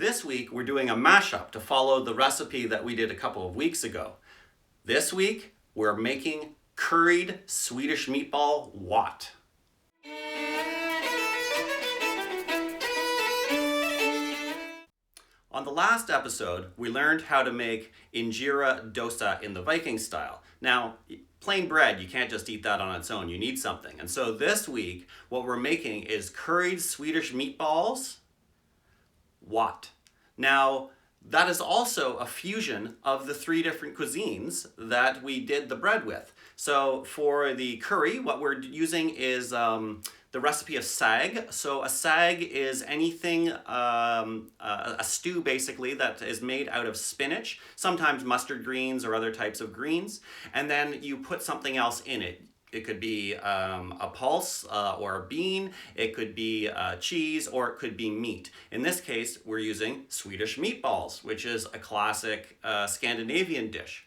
This week we're doing a mashup to follow the recipe that we did a couple of weeks ago. This week we're making curried Swedish meatball wat. On the last episode, we learned how to make injera dosa in the Viking style. Now, plain bread, you can't just eat that on its own. You need something. And so this week, what we're making is curried Swedish meatballs wat. Now, that is also a fusion of the three different cuisines that we did the bread with. So for the curry, what we're using is the recipe of saag. So a saag is anything, a stew basically that is made out of spinach, sometimes mustard greens or other types of greens, and then you put something else in it. It could be a pulse or a bean, it could be cheese, or it could be meat. In this case, we're using Swedish meatballs, which is a classic Scandinavian dish.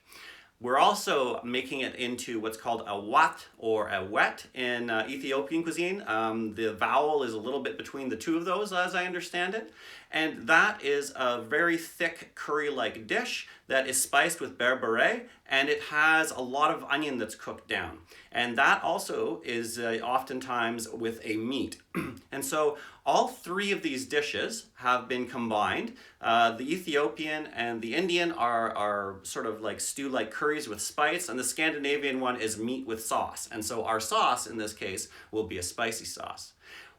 We're also making it into what's called a wat or a wet in Ethiopian cuisine. The vowel is a little bit between the two of those, as I understand it. And that is a very thick curry-like dish that is spiced with berbere, and it has a lot of onion that's cooked down. And that also is oftentimes with a meat. And so all three of these dishes have been combined. The Ethiopian and the Indian are sort of like stew-like curries with spice, and the Scandinavian one is meat with sauce. And so our sauce in this case will be a spicy sauce.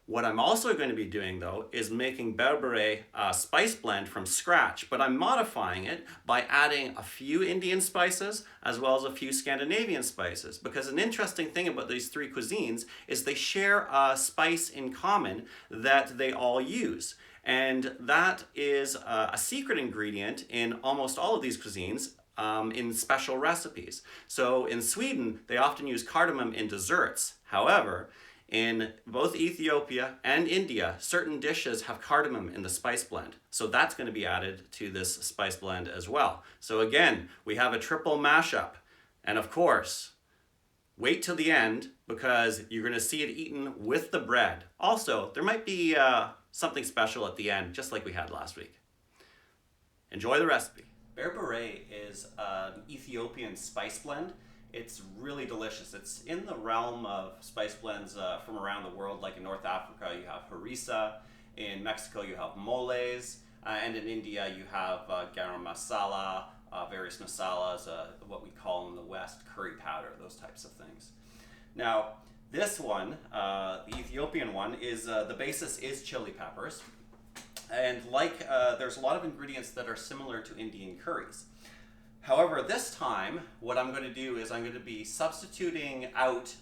What I'm also going to be doing though is making Berbere spice blend from scratch, but I'm modifying it by adding a few Indian spices as well as a few Scandinavian spices, because an interesting thing about these three cuisines is they share a spice in common that they all use. And that is a secret ingredient in almost all of these cuisines. In special recipes. So in Sweden, they often use cardamom in desserts. However, in both Ethiopia and India, certain dishes have cardamom in the spice blend. So that's going to be added to this spice blend as well. So again, we have a triple mashup. And of course, wait till the end because you're going to see it eaten with the bread. Also, there might be something special at the end, just like we had last week. Enjoy the recipe. Berbere is an Ethiopian spice blend. It's really delicious. It's in the realm of spice blends from around the world, like in North Africa you have harissa, in Mexico you have moles, and in India you have garam masala, various masalas, what we call in the West curry powder, those types of things. Now this one, the Ethiopian one, is the basis is chili peppers. And there's a lot of ingredients that are similar to Indian curries. However, this time, what I'm going to do is I'm going to be substituting out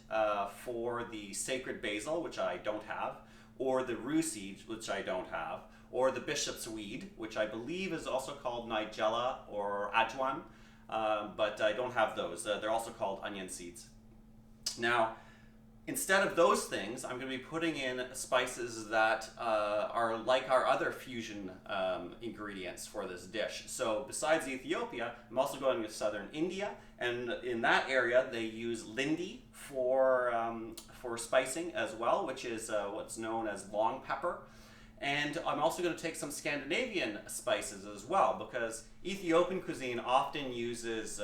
for the sacred basil, which I don't have, or the rue seeds, which I don't have, or the bishop's weed, which I believe is also called nigella or ajwan, but I don't have those. They're also called onion seeds. Now, instead of those things, I'm going to be putting in spices that are like our other fusion ingredients for this dish. So besides Ethiopia, I'm also going to southern India, and in that area they use lindi for spicing as well, which is what's known as long pepper. And I'm also going to take some Scandinavian spices as well, because Ethiopian cuisine often uses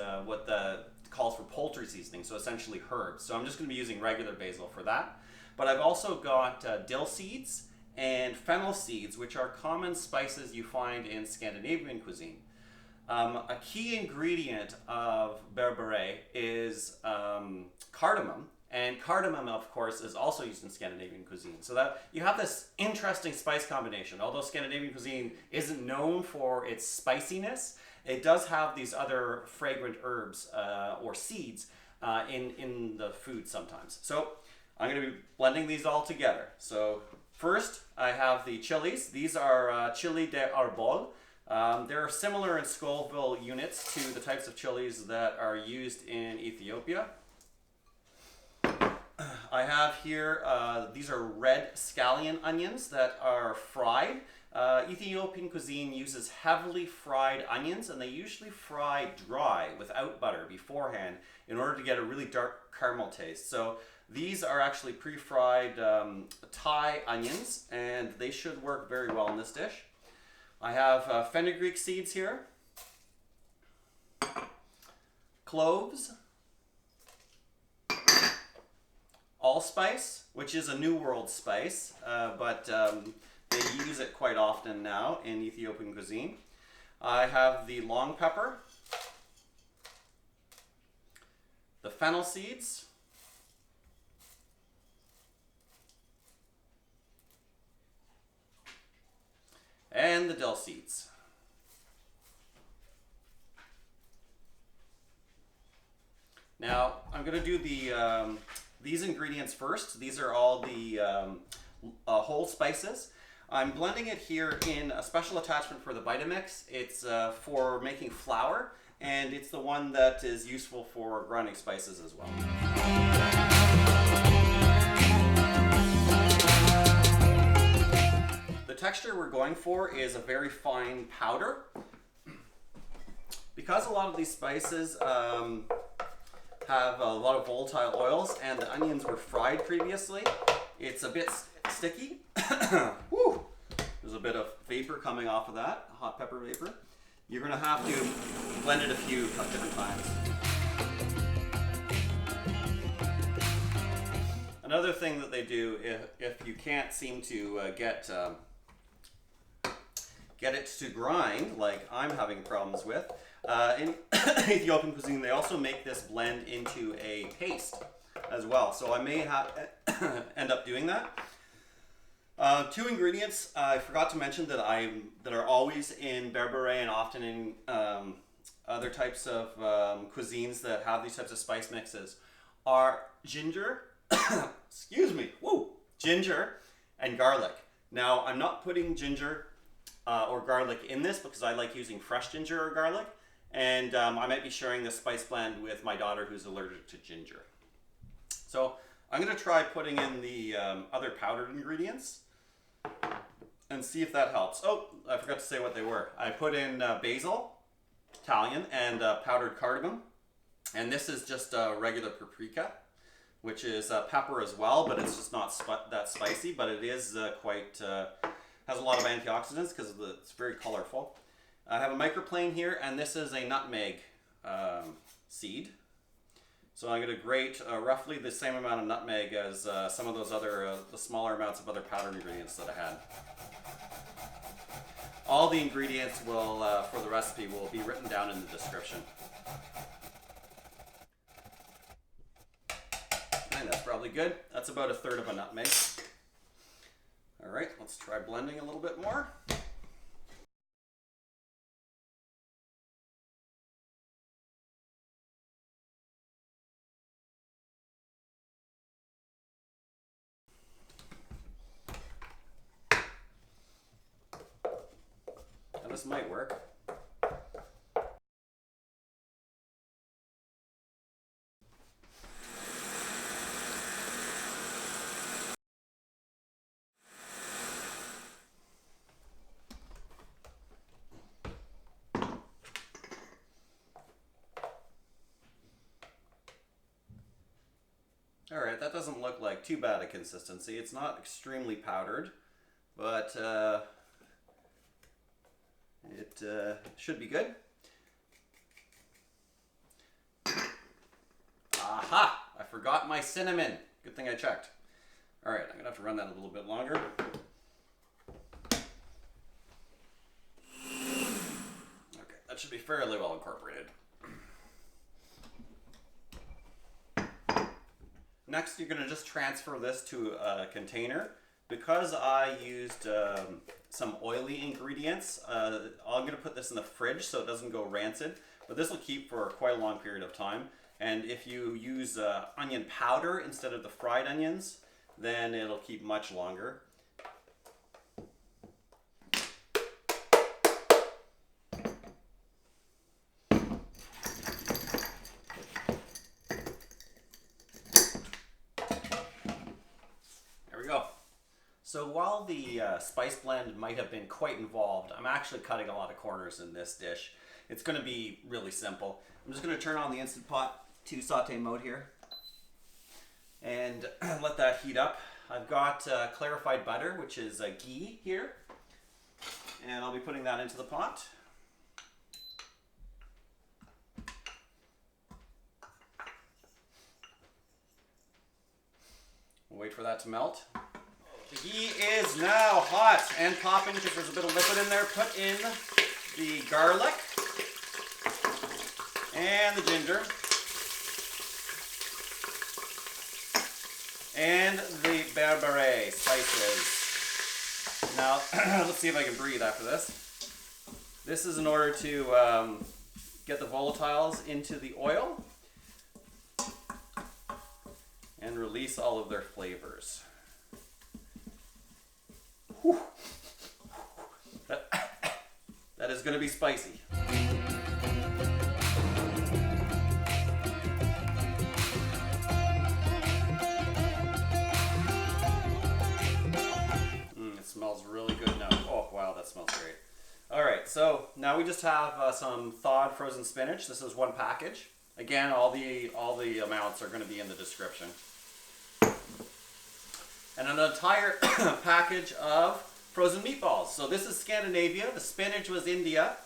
calls for poultry seasoning, so essentially herbs. So I'm just going to be using regular basil for that. But I've also got dill seeds and fennel seeds, which are common spices you find in Scandinavian cuisine. A key ingredient of berbere is cardamom, and cardamom, of course, is also used in Scandinavian cuisine. So that you have this interesting spice combination. Although Scandinavian cuisine isn't known for its spiciness, it does have these other fragrant herbs or seeds in the food sometimes. So I'm going to be blending these all together. So first I have the chilies. These are chile de árbol. They're similar in Scoville units to the types of chilies that are used in Ethiopia. I have here, these are red scallion onions that are fried. Ethiopian cuisine uses heavily fried onions, and they usually fry dry without butter beforehand in order to get a really dark caramel taste. So these are actually pre-fried Thai onions, and they should work very well in this dish. I have fenugreek seeds here, cloves, allspice, which is a New World spice, but they use it quite often now in Ethiopian cuisine. I have the long pepper, the fennel seeds, and the dill seeds. Now, I'm going to do these ingredients first. These are all the whole spices. I'm blending it here in a special attachment for the Vitamix. It's for making flour, and it's the one that is useful for grinding spices as well. The texture we're going for is a very fine powder. Because a lot of these spices have a lot of volatile oils and the onions were fried previously, it's a bit sticky. Woo! There's a bit of vapor coming off of that, hot pepper vapor. You're going to have to blend it a few different times. Another thing that they do, if you can't seem to get it to grind, like I'm having problems with, in Ethiopian cuisine they also make this blend into a paste as well. So I may have end up doing that. Two ingredients I forgot to mention that are always in Berbere and often in other types of cuisines that have these types of spice mixes are ginger, excuse me, woo, ginger and garlic. Now I'm not putting ginger or garlic in this because I like using fresh ginger or garlic, and I might be sharing this spice blend with my daughter who's allergic to ginger. So I'm going to try putting in the other powdered ingredients and see if that helps. Oh, I forgot to say what they were. I put in basil, Italian, and powdered cardamom. And this is just regular paprika, which is pepper as well, but it's just not that spicy, but it is has a lot of antioxidants because it's very colorful. I have a microplane here, and this is a nutmeg seed. So I'm going to grate roughly the same amount of nutmeg as some of those other, the smaller amounts of other powdered ingredients that I had. All the ingredients will, for the recipe, will be written down in the description. I think that's probably good. That's about 1/3 of a nutmeg. All right, let's try blending a little bit more. Now this might work. All right, that doesn't look like too bad a consistency. It's not extremely powdered, but it should be good. Aha! I forgot my cinnamon. Good thing I checked. All right, I'm gonna have to run that a little bit longer. Okay, that should be fairly well incorporated. Next, you're going to just transfer this to a container. Because I used some oily ingredients, I'm going to put this in the fridge so it doesn't go rancid. But this will keep for quite a long period of time. And if you use onion powder instead of the fried onions, then it'll keep much longer. So while the spice blend might have been quite involved, I'm actually cutting a lot of corners in this dish. It's going to be really simple. I'm just going to turn on the Instant Pot to saute mode here and let that heat up. I've got clarified butter, which is ghee here. And I'll be putting that into the pot. We'll wait for that to melt. The ghee is now hot and popping because there's a bit of liquid in there. Put in the garlic and the ginger and the Berbere spices. Now, let's see if I can breathe after this. This is in order to get the volatiles into the oil and release all of their flavors. Whew. That is going to be spicy. It smells really good now. Oh wow, that smells great. All right, so now we just have some thawed frozen spinach. This is one package. Again, all the amounts are going to be in the description. And an entire package of frozen meatballs. So this is Scandinavia, the spinach was India,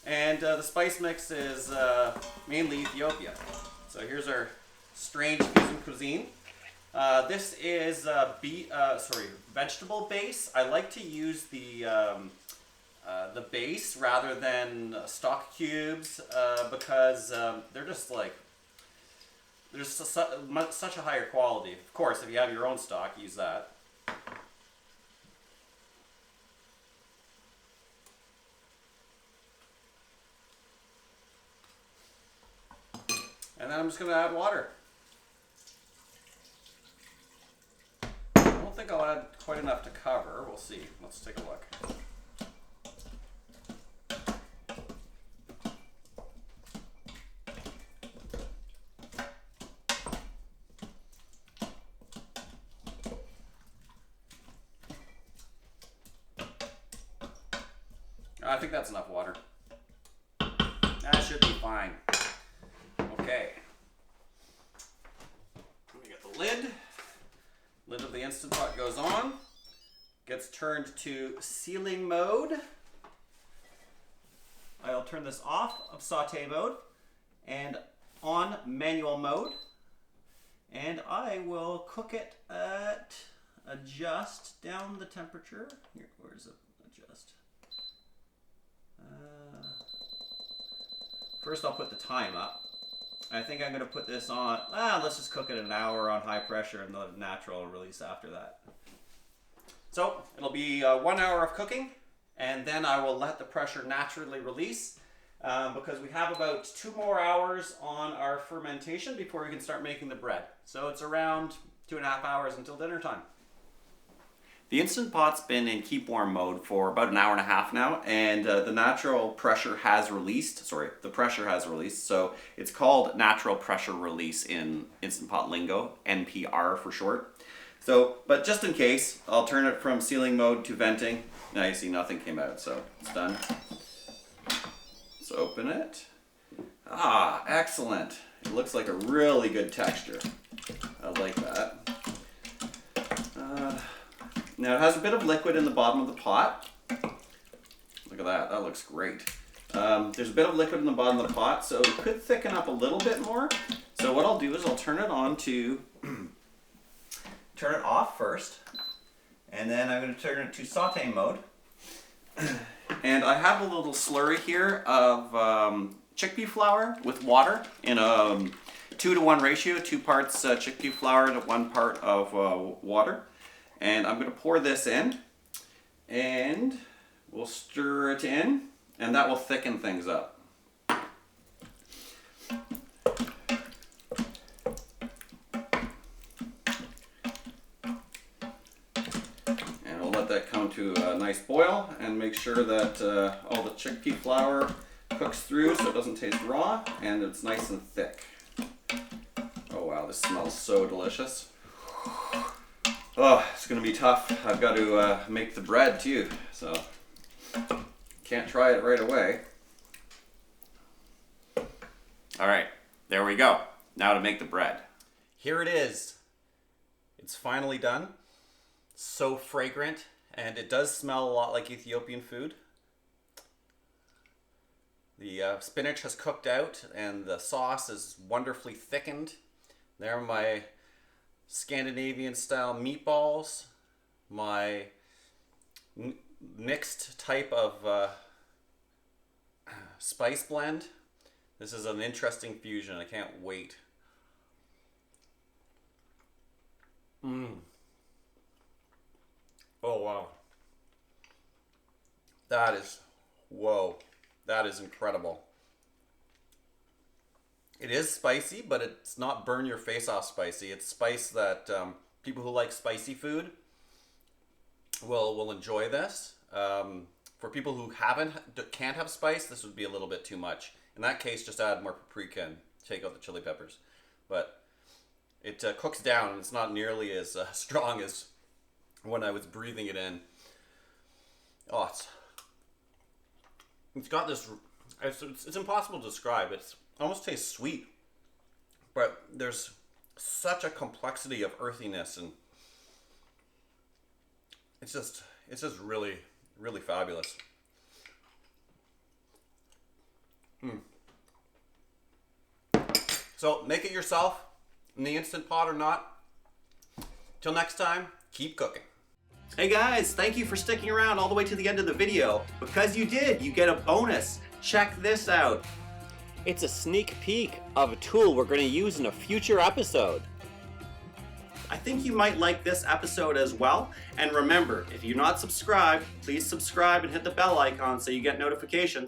and the spice mix is mainly Ethiopia. So here's our strange fusion cuisine. This is vegetable base. I like to use the base rather than stock cubes because they're just like, there's such a higher quality. Of course, if you have your own stock, use that. And then I'm just going to add water. I don't think I'll add quite enough to cover. We'll see. Let's take a look. I think that's enough water. That should be fine. Okay. Let me get the lid. Lid of the Instant Pot goes on. Gets turned to sealing mode. I'll turn this off of saute mode and on manual mode. And I will cook it at adjust down the temperature. Here, where's it? Adjust. First I'll put the time up. I think I'm going to put this on, let's just cook it an hour on high pressure and the natural release after that. So it'll be 1 hour of cooking, and then I will let the pressure naturally release because we have about 2 more hours on our fermentation before we can start making the bread. So it's around 2.5 hours until dinner time. The Instant Pot's been in keep warm mode for about 1.5 hours now, and the natural pressure has released. The pressure has released. So it's called natural pressure release in Instant Pot lingo, NPR for short. So, but just in case, I'll turn it from sealing mode to venting. Now you see nothing came out, so it's done. Let's open it. Ah, excellent. It looks like a really good texture. I like that. Now it has a bit of liquid in the bottom of the pot. Look at that, that looks great. There's a bit of liquid in the bottom of the pot, so it could thicken up a little bit more. So what I'll do is I'll turn it on to, turn it off first, and then I'm going to turn it to saute mode. And I have a little slurry here of chickpea flour with water in a 2-to-1 ratio, 2 parts chickpea flour to 1 part of water. And I'm going to pour this in, and we'll stir it in, and that will thicken things up. And we'll let that come to a nice boil, and make sure that all the chickpea flour cooks through so it doesn't taste raw, and it's nice and thick. Oh wow, this smells so delicious. Oh, it's going to be tough. I've got to make the bread too, so can't try it right away. All right, there we go. Now to make the bread. Here it is. It's finally done. So fragrant, and it does smell a lot like Ethiopian food. The spinach has cooked out and the sauce is wonderfully thickened. There are my Scandinavian style meatballs, my mixed type of spice blend. This is an interesting fusion. I can't wait. Oh wow. That is, whoa, that is incredible. It is spicy, but it's not burn your face off spicy. It's spice that people who like spicy food will enjoy this. For people who can't have spice, this would be a little bit too much. In that case, just add more paprika and take out the chili peppers. But it cooks down and it's not nearly as strong as when I was breathing it in. Oh, it's got this, it's impossible to describe. It almost tastes sweet, but there's such a complexity of earthiness, and it's just really, really fabulous. So make it yourself in the Instant Pot or not. Till next time, keep cooking. Hey guys, thank you for sticking around all the way to the end of the video. Because you did, you get a bonus. Check this out. It's a sneak peek of a tool we're going to use in a future episode. I think you might like this episode as well. And remember, if you're not subscribed, please subscribe and hit the bell icon so you get notifications.